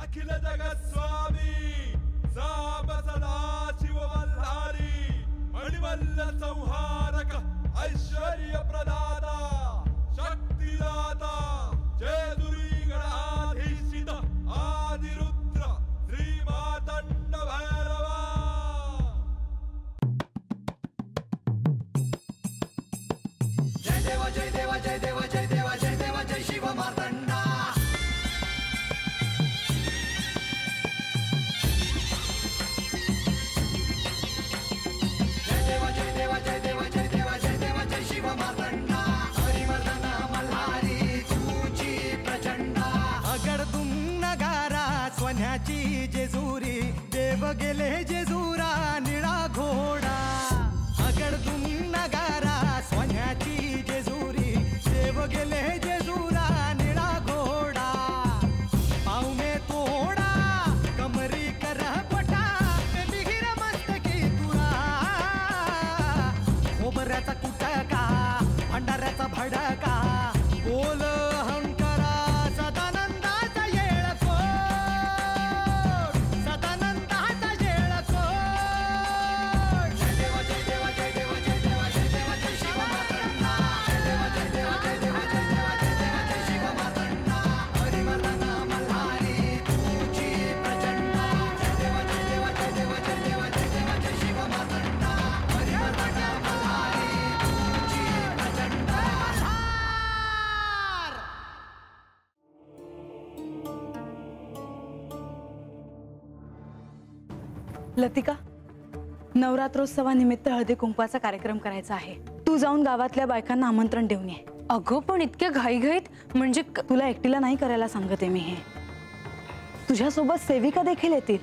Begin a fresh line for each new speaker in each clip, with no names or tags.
अखिल जगत स्वामी साप सदा शिव मल्हारी मणिमल्ल संहारक ऐश्वर्य प्रदाता शक्तिदाता जय दुरी गणाधीशित आदिरुद्र श्री मातंड भैरवा।
जय देवा जय देवा जय देवा जय देवा जय देवा जय शिव मार्तंडा। जय देवा जय देवा जय देवा जय देवा जय देवा जय शिव मार्तंडा। हरिवर्धन मल्हारी तुझी प्रचंडा।
अगडदुम नगारा सोन्याची जेजुरी देव गेले जेजुरा निळा घोडा। अगडदुम नगारा सोन्याची जेजुरी देव गेले जेजुरा निळा घोडा। पाव में तोडा कमरी कर पटा बिहिर मस्तकी तुरा। खोबऱ्याचा कुटका भंडाऱ्याचा भडका बोल अहंकारा सदानंदाचा येळकोट। सदानंदाचा येळकोट।
जय देवा जय देवा जय देवा जय देवा जय देवा जय शिव मार्तंडा। जय देवा जय देवा जय देवा जय देवा जय देवा जय शिव मार्तंडा। हरिवर्धन मल्हारी तुझी प्रचंडा। जय देवा जय देवा जय देवा जय देवा जय देवा जय शिव मार्तंडा। हरिवर्धन मल्हारी तुझी प्रचंडा।
लतिका, नवरात्रोत्सवानिमित्त हळदी कुंकवाचा कार्यक्रम करायचा आहे। तू जाऊन गावातल्या बायकांना आमंत्रण देऊन ये।
अगं पण इतक्या घाईघाईत म्हणजे
तुला एकटीला नाही करायला सांगते मी हे। तुझ्यासोबत सेविका देखील येतील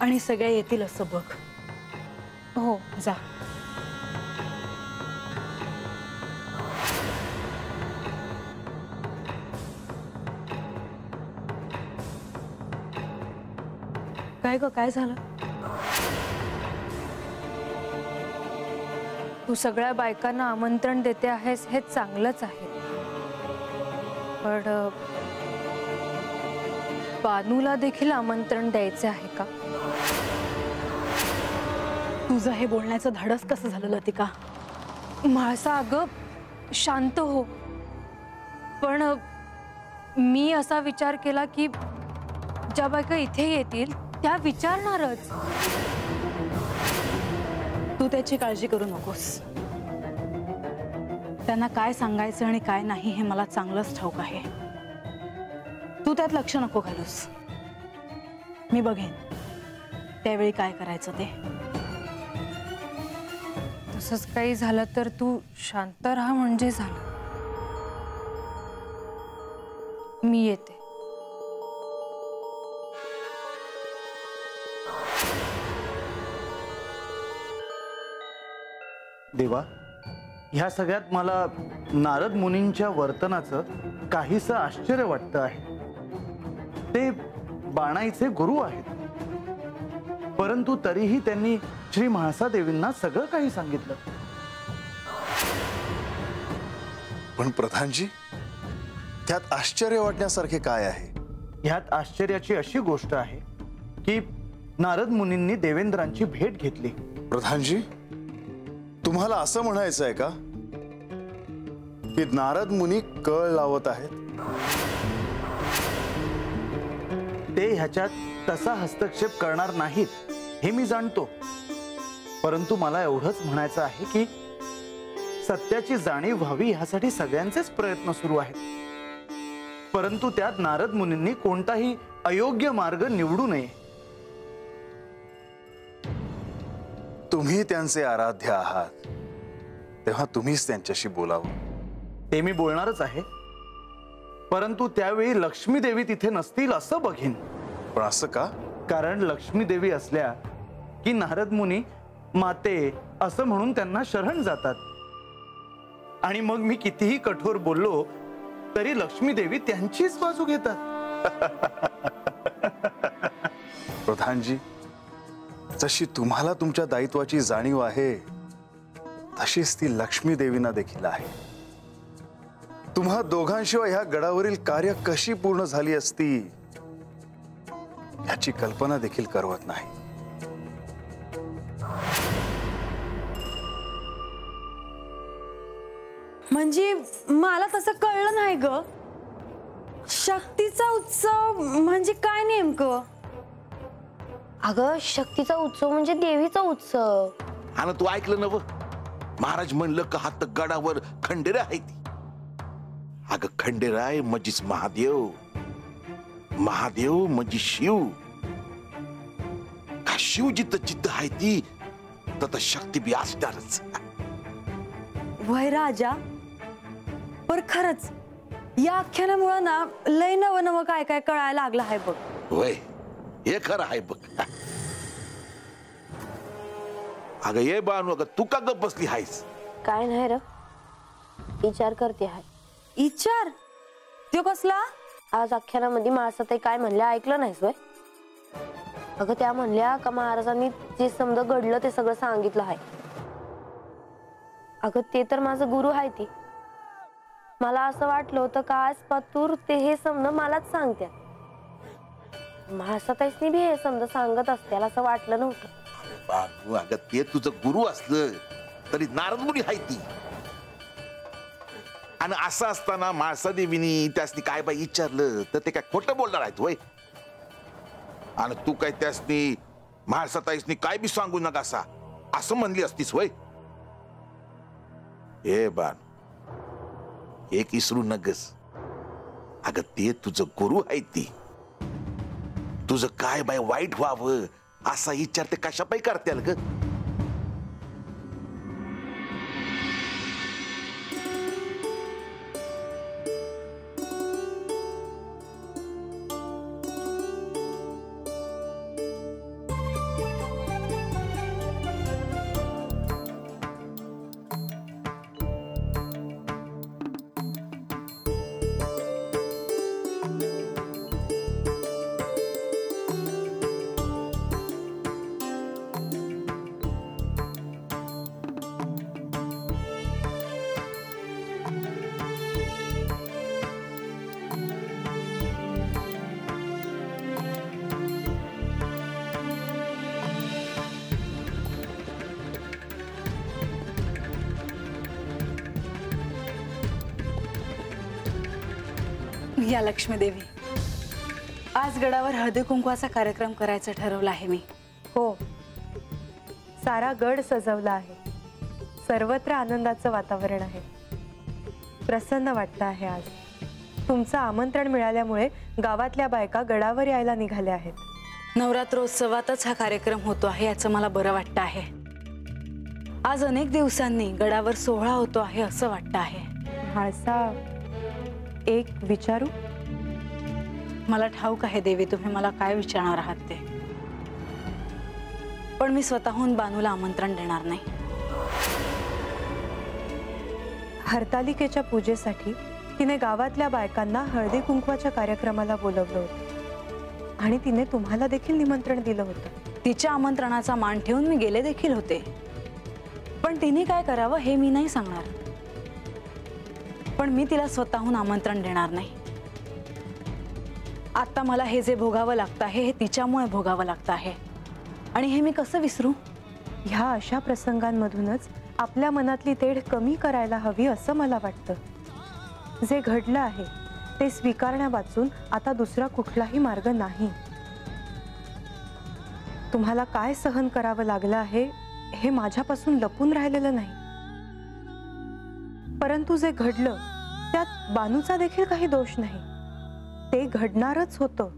आणि सगळे येतील असं बघ।
हो
जा। काय ग, काय झालं?
तू सगळ्या बायकांना आमंत्रण देते आहेस हे चांगलंच आहे, पण बानूला देखील आमंत्रण द्यायचे आहे का?
तुझं हे बोलण्याचं धाडस कसं झालं लतिका?
म्हाळसा अगं शांत हो। पण मी असा विचार केला की ज्या बायका इथे येतील त्या विचारणारच।
तू त्याची काळजी करू नकोस। त्यांना काय सांगायचं आणि काय नाही हे मला चांगलंच ठाऊक आहे। तू त्यात लक्ष नको घालूस। मी बघेन त्यावेळी काय करायचं ते।
तसंच काही झालं तर तू शांत राहा म्हणजे झालं। मी येते।
देवा, ह्या सगळ्यात मला नारद मुनींच्या वर्तनाचं काहीसं आश्चर्य वाटतं आहे। ते बाणाईचे गुरु आहेत, परंतु तरीही त्यांनी श्री म्हाळसा देवींना सगळं काही सांगितलं।
पण प्रधानजी, त्यात आश्चर्य वाटण्यासारखे काय आहे?
ह्यात आश्चर्याची अशी गोष्ट आहे की नारद मुनींनी देवेंद्रांची भेट घेतली।
प्रधानजी, तुम्हाला असं म्हणायचं आहे का की नारद मुनी कळ लावत आहेत?
ते ह्याच्यात तसा हस्तक्षेप करणार नाहीत हे मी जाणतो, परंतु मला एवढंच म्हणायचं आहे की सत्याची जाणीव व्हावी ह्यासाठी सगळ्यांचेच प्रयत्न सुरू आहेत, परंतु त्यात नारद मुनींनी कोणताही अयोग्य मार्ग निवडू नये।
तुम्ही त्यांचे आराध्य आहात, तेव्हा तुम्हीच त्यांच्याशी बोलावं।
ते मी बोलणारच आहे, परंतु त्यावेळी लक्ष्मी देवी तिथे नसतील असं बघीन।
पण असं का?
कारण लक्ष्मी देवी असल्या की नारद मुनी माते असं म्हणून त्यांना शरण जातात, आणि मग मी कितीही कठोर बोललो तरी लक्ष्मी देवी त्यांचीच बाजू घेतात।
प्रधानजी, जशी तुम्हाला तुमच्या दायित्वाची जाणीव आहे तशीच ती लक्ष्मी देवींना देखील आहे। तुम्हा दोघांशिवाय ह्या गडावरील कार्य कशी पूर्ण झाली असती याची कल्पना देखील करवत नाही.
म्हणजे मला तसं कळलं नाही ग. शक्तीचा उत्सव म्हणजे काय नेमकं?
अगं शक्तीचा उत्सव म्हणजे देवीचा उत्सव.
हा ना, तू ऐकलं ना? महाराज म्हणलं का हात गडावर खंडेरा आहे ती. अगं खंडेरा आहे म्हणजेच महादेव, महादेव म्हणजे शिव. का शिव जिथं चित्त आहे ती तर शक्ती बी असणारच.
वय राजा, पर खरंच या आख्यानामुळे ना लय नवं नवं काय काय कळायला लागलं आहे बघ.
वय हे खरं आहे बघ. अगं ये बानू, अगं तू का गप बसली आहेस?
काय नाही र, विचार करते आहे.
विचार? तो कसला?
आज आख्यानामध्ये महाराजांनी काय म्हणल्या ऐकलं नाहीस वय? अगं त्या म्हणल्या का महाराजांनी जे समजा घडलं ते सगळं सांगितलं आहे. अगं ते तर माझं गुरु आहे ती. मला असं वाटलं होतं का आज पातूर ते हे समजा मलाच सांगत्या. महाराजांनी बी हे समजा सांगत असत्याल असं वाटलं नव्हतं.
बानू, अगं ते तुझं गुरु असलं तरी नारद मुनी आहे ती. आणि असं असताना माळसा देवीनी त्यासनी काय बाई विचारलं तर ते काय खोटं बोलणार आहेत वय? आणि तू काय त्यासनी म्हाळसा ताईसनी काय बी सांगू नका असं म्हणली असतीस वय? हे बान, एक इसरू नगस. अगं ते तुझं गुरु आहे ती. तुझं काय बाय वाईट व्हावं असा विचार ते कशापाई करत्याल ग?
या लक्ष्मी देवी, आज गडावर हळदी कुंकवाचा कार्यक्रम करायचा ठरवला आहे मी.
हो, सारा गड सजवला आहे. सर्वत्र आनंदाचं वातावरण आहे. प्रसन्न वाटतं आहे. आज तुमचं आमंत्रण मिळाल्यामुळे गावातल्या बायका गडावर यायला निघाल्या आहेत.
नवरात्रोत्सवातच हा कार्यक्रम होतो आहे याचं मला बरं वाटतं आहे. आज अनेक दिवसांनी गडावर सोहळा होतो आहे असं वाटतं आहे.
म्हाळसा, एक विचारू?
मला ठाऊक आहे देवी तुम्ही मला काय विचारणार आहात ते, पण मी स्वतःहून बानूला आमंत्रण देणार नाही.
हरतालिकेच्या पूजेसाठी तिने गावातल्या बायकांना हळदी कुंकवाच्या कार्यक्रमाला बोलवलं होतं आणि तिने तुम्हाला देखील निमंत्रण दिलं होतं.
तिच्या आमंत्रणाचा मान ठेवून मी गेले देखील होते, पण तिने काय करावं हे मी नाही सांगणार. पण मी तिला स्वतःहून आमंत्रण देणार नाही. आता मला हे जे भोगावं लागतं आहे हे तिच्यामुळे भोगावं लागतं आहे आणि हे मी कसं विसरू?
ह्या अशा प्रसंगांमधूनच आपल्या मनातली तेढ कमी करायला हवी असं मला वाटतं. जे घडलं आहे ते स्वीकारण्यावाचून आता दुसरा कुठलाही मार्ग नाही. तुम्हाला काय सहन करावं लागलं आहे हे माझ्यापासून लपून राहिलेलं नाही. परंतु जे घडलं त्यात बानूचा देखील काही दोष नाही. ते घडणारच होतं.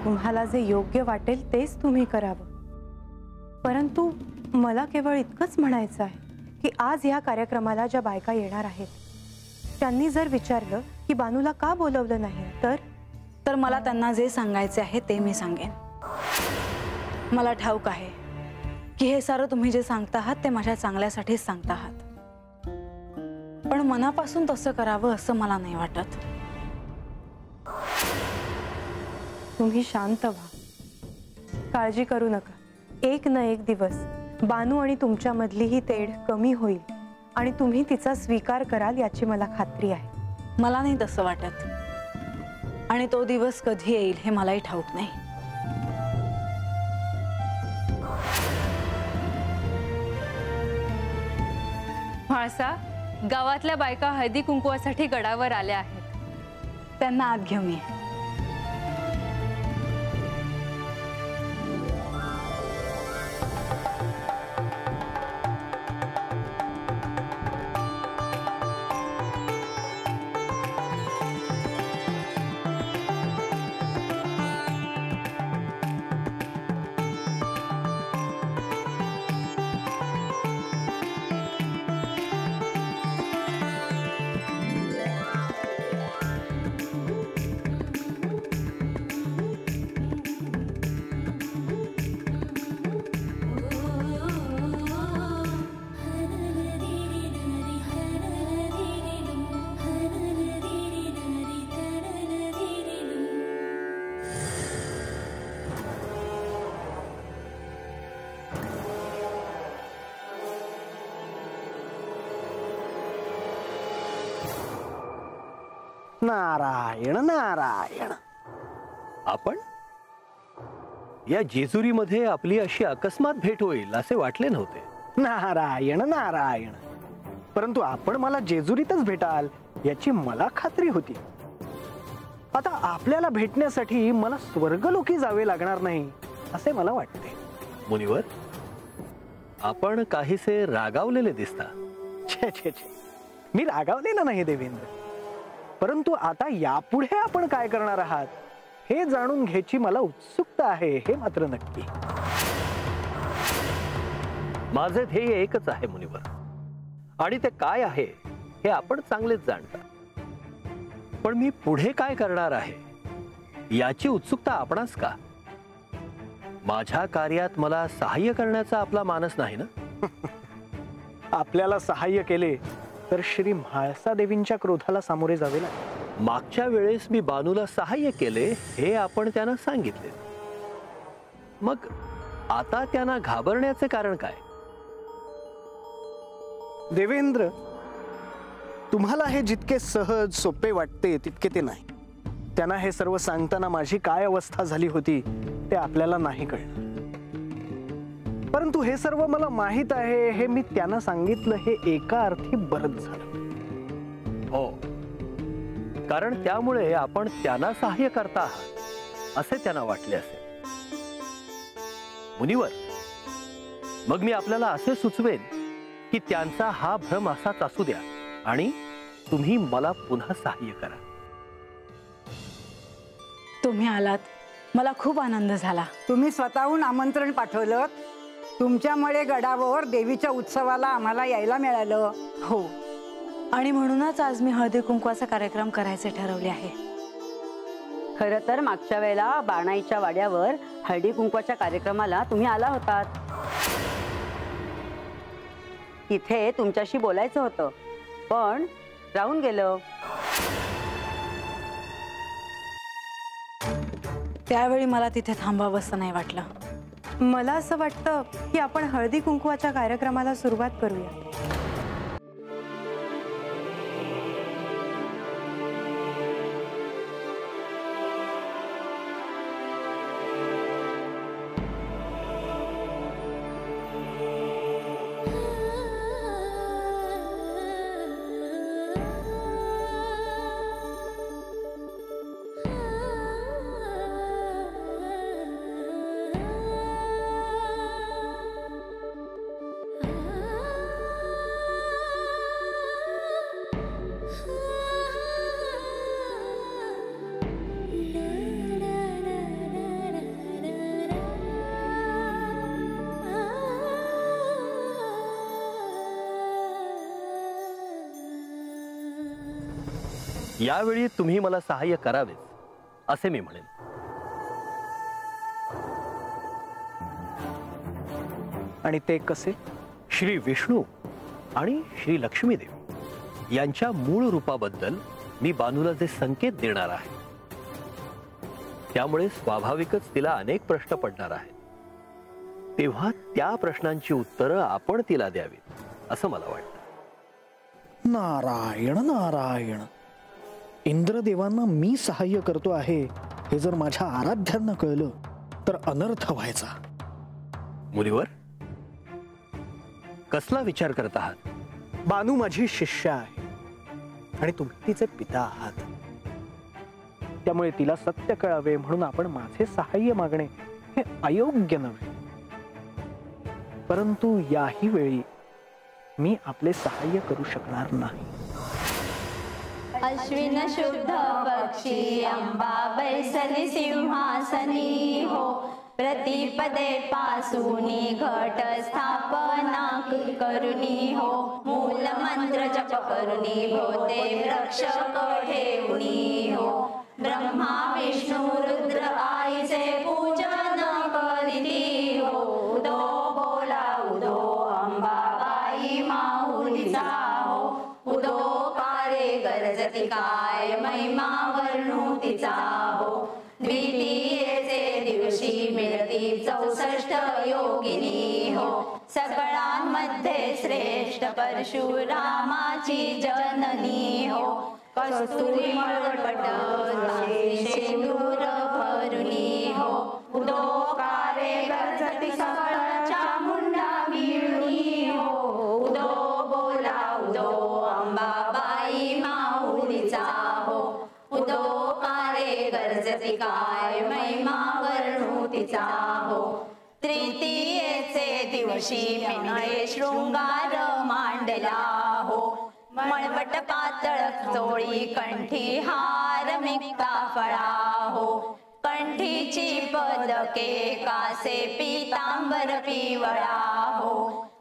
तुम्हाला जे योग्य वाटेल तेच तुम्ही करावं. परंतु मला केवळ इतकंच म्हणायचं आहे की आज या कार्यक्रमाला ज्या बायका येणार आहेत त्यांनी जर विचारलं की बानूला का बोलवलं नाही तर
मला त्यांना जे सांगायचे आहे ते मी सांगेन. मला ठाऊक आहे की हे सारं तुम्ही जे सांगता आहात ते माझ्या चांगल्यासाठीच सांगता आहात, पण मनापासून तसं करावं असं मला नाही वाटत.
तुम्ही शांत व्हा. काळजी करू नका. एक ना एक दिवस बानू आणि तुमच्यामधली ही तेढ कमी होईल आणि तुम्ही तिचा स्वीकार कराल याची मला खात्री आहे.
मला नाही तसं वाटत, आणि तो दिवस कधी येईल हे मलाही ठाऊक नाही.
म्हाळसा, गावातल्या बायका हळदी कुंकवासाठी गडावर आल्या आहेत.
त्यांना आत घेऊन ये.
नारायण नारायण. आपण या जेजुरीमध्ये आपली अशी अकस्मात भेट होईल असे वाटले नव्हते. नारायण नारायण. परंतु आपण मला जेजुरीतच भेटाल याची मला खात्री होती. आता आपल्याला भेटण्यासाठी मला स्वर्गलोकी जावे लागणार नाही असे मला वाटते. मुनिवर, आपण काहीसे रागावलेले दिसता. छे छे छे, मी रागावलेला नाही देवेंद्र. परंतु आता यापुढे आपण काय करणार आहात हे जाणून घ्यायची मला उत्सुकता आहे, हे मात्र नक्की. माझे ध्येय एकच आहे मुनिवर, आणि ते काय आहे हे आपण चांगलेच जाणता. पण मी पुढे काय करणार आहे याची उत्सुकता आपणास का? माझ्या कार्यात मला सहाय्य करण्याचा आपला मानस नाही ना? आपल्याला सहाय्य केले तर श्री म्हाळसा देवींच्या क्रोधाला सामोरे जावे लागेल. मागच्या वेळेस मी बानूला सहाय्य केले हे आपण त्यांना सांगितले. मग आता त्यांना घाबरण्याचे कारण काय? देवेंद्र, तुम्हाला हे जितके सहज सोपे वाटते तितके ते नाही. त्यांना हे सर्व सांगताना माझी काय अवस्था झाली होती ते आपल्याला नाही कळलं. परंतु हे सर्व मला माहित आहे हे मी त्यांना सांगितलं हे एका अर्थी बरंच झालं. हो, कारण त्यामुळे आपण त्यांना सहाय्य करता आहात असे त्यांना वाटले असेल. मुनिवर, मग मी आपल्याला असे सुचवेन की त्यांचा हा भ्रम असाच असू द्या आणि तुम्ही मला पुन्हा सहाय्य करा.
तुम्ही आलात, मला खूप आनंद झाला.
तुम्ही स्वतःहून आमंत्रण पाठवलं. तुमच्यामुळे गडावर देवीच्या उत्सवाला आम्हाला यायला मिळालं.
हो, आणि म्हणूनच आज मी हळदी कुंकवाचा कार्यक्रम करायचे ठरवले आहे.
खरं तर मागच्या वेळेला बाणाईच्या वाड्यावर हळदी कुंकवाच्या कार्यक्रमाला तुम्ही आला होतात. तिथे तुमच्याशी बोलायचं होतं पण राहून गेलं.
त्यावेळी मला तिथे थांबावंसं नाही वाटलं.
मला असं वाटतं की आपण हळदी कुंकवाच्या कार्यक्रमाला सुरुवात करूया.
यावेळी तुम्ही मला सहाय्य करावे असे मी म्हणेन. आणि ते कसे? श्री विष्णू आणि श्री लक्ष्मी देवी यांच्या मूळ रूपाबद्दल मी बानूला जे संकेत देणार आहे त्यामुळे स्वाभाविकच तिला अनेक प्रश्न पडणार आहेत. तेव्हा त्या प्रश्नांची उत्तरं आपण तिला द्यावीत असं मला वाटतं. नारायण नारायण. इंद्रदेवांना मी सहाय्य करतो आहे हे जर माझ्या आराध्यांना कळलं तर अनर्थ व्हायचा. मुनिवर, कसला विचार करत आहात? बानू माझी शिष्य आहे आणि तुम्ही तिचे पिता आहात. त्यामुळे तिला सत्य कळावे म्हणून आपण माझे सहाय्य मागणे हे अयोग्य नव्हे. परंतु याही वेळी मी आपले सहाय्य करू शकणार नाही.
अश्विन शुद्ध पक्षी अंबा बैसली सिंहासनी हो. प्रतिपदे पासूनी घट स्थापना करुणी हो. मूल मंत्र जप करुणी भोते वृक्ष ठेवणी हो. ब्रह्मा विष्णू रुद्र आईचे पूजन करीती हो. उदो बोला उदो अंबाबाई माऊलीचा हो. उदो कारे गरजती काय महिमा वर्णू तिचा हो. द्वितीयेचे दिवशी मिळती 64 योगिनी हो. सगळ्यांमध्ये श्रेष्ठ परशुरामाची जननी हो. कस्तुरी मळवट शेंदूर भरुनी हो. उदो कारे गरजती सकळच्या मुंडा मिळुनी हो. उदो बोला उदो अंबाबाई माऊलीचा हो. उदो कारे गरजती काय महिमा वर्णू तिचा हो. तृतीयेचे दिवशी मिळे शृंगार मांडला हो. मळवट पातळ चोळी कंठी हार मिक्ता फळा हो. कंठीची पदके कासे पीतांबर पिवळा हो.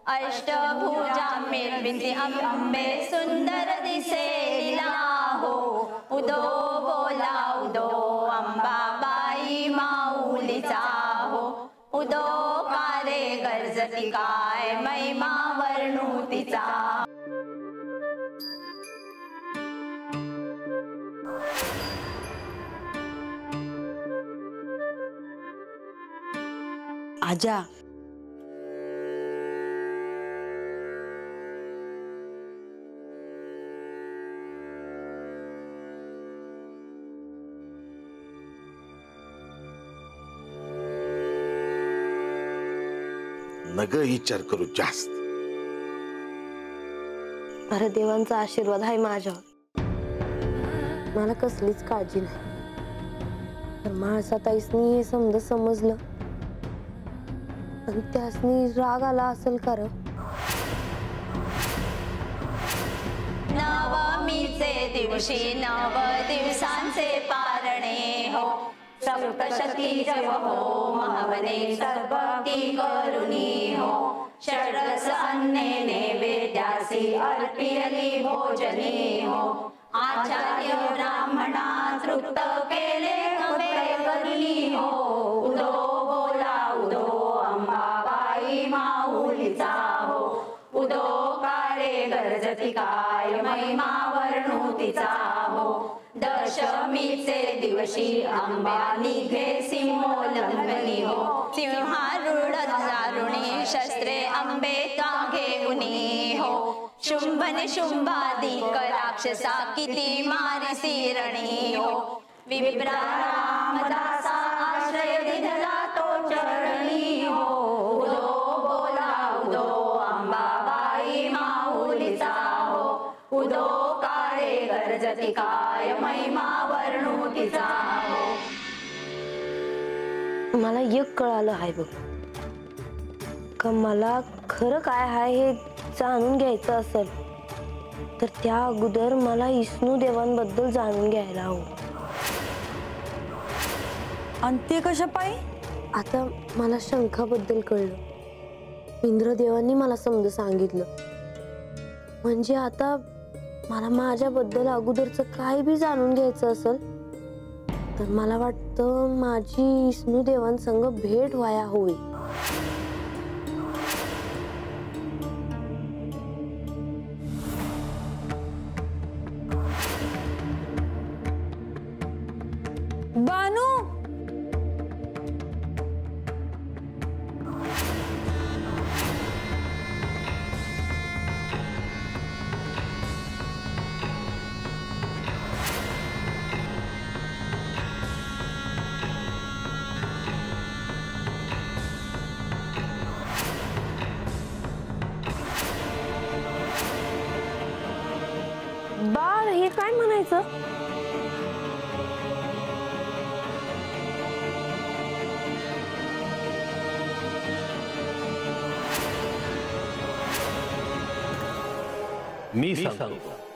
अष्टभुजा मिरविती अंबे सुंदर दिसेला हो. उदो बोला उदो अंबाबाई माऊलीचा हो. उदो कारे गरजती काय महिमा वर्णू तिचा.
आजा,
नग विचार करू जास्त.
अरे देवांचा आशीर्वाद आहे माझ्यावर. मला कसलीच काळजी नाही. तर माळसाताईसनी हे समजलं आणि त्यासनी राग आला असेल का?
नवमीचे दिवशी 9 दिवसांचे पारणे हो. सप्तशती जप हो महावने सर्वभक्ती करुणी हो. षडरस अन्ने नैवेद्यासी अर्पियली भोजनी हो. आचार्य ब्राह्मणा तृप्त केले खबे करुणी हो. उदो बोला उदो अंबाबाई माऊलीचा हो. उदो कारे गरजती काय महिमा वर्णू तिचा हो. दशमीचे दिवशी अंबा निघे सिंहोल्लंघनी हो. सिंहारूढ दारुणी शस्त्रे अंबे घेऊनी हो. शुंभ निशुंभादिक राक्षसा किती मारिसी रणी हो. विप्रा रामदासा आश्रय दिधला तो चरणी हो. उदो बोला उदो अंबाबाई माऊलीचा हो. उदो कारे गरजती काय महिमा वर्णू तिचा हो.
मला एक कळालं आहे बघ का मला खरं काय आहे हे जाणून घ्यायचं असेल तर त्या अगोदर मला विष्णू देवांबद्दल जाणून घ्यायला हवं.
आणि ते कशा पायी?
आता मला शंखाबद्दल कळलं. इंद्रदेवांनी मला समज सांगितलं. म्हणजे आता मला माझ्याबद्दल अगोदरचं काय बी जाणून घ्यायचं असेल तर मला वाटतं माझी विष्णू देवांसंग भेट व्हाया होई.
बानू,
तुम्हाला हे काय म्हणायचं?
मी सांगतो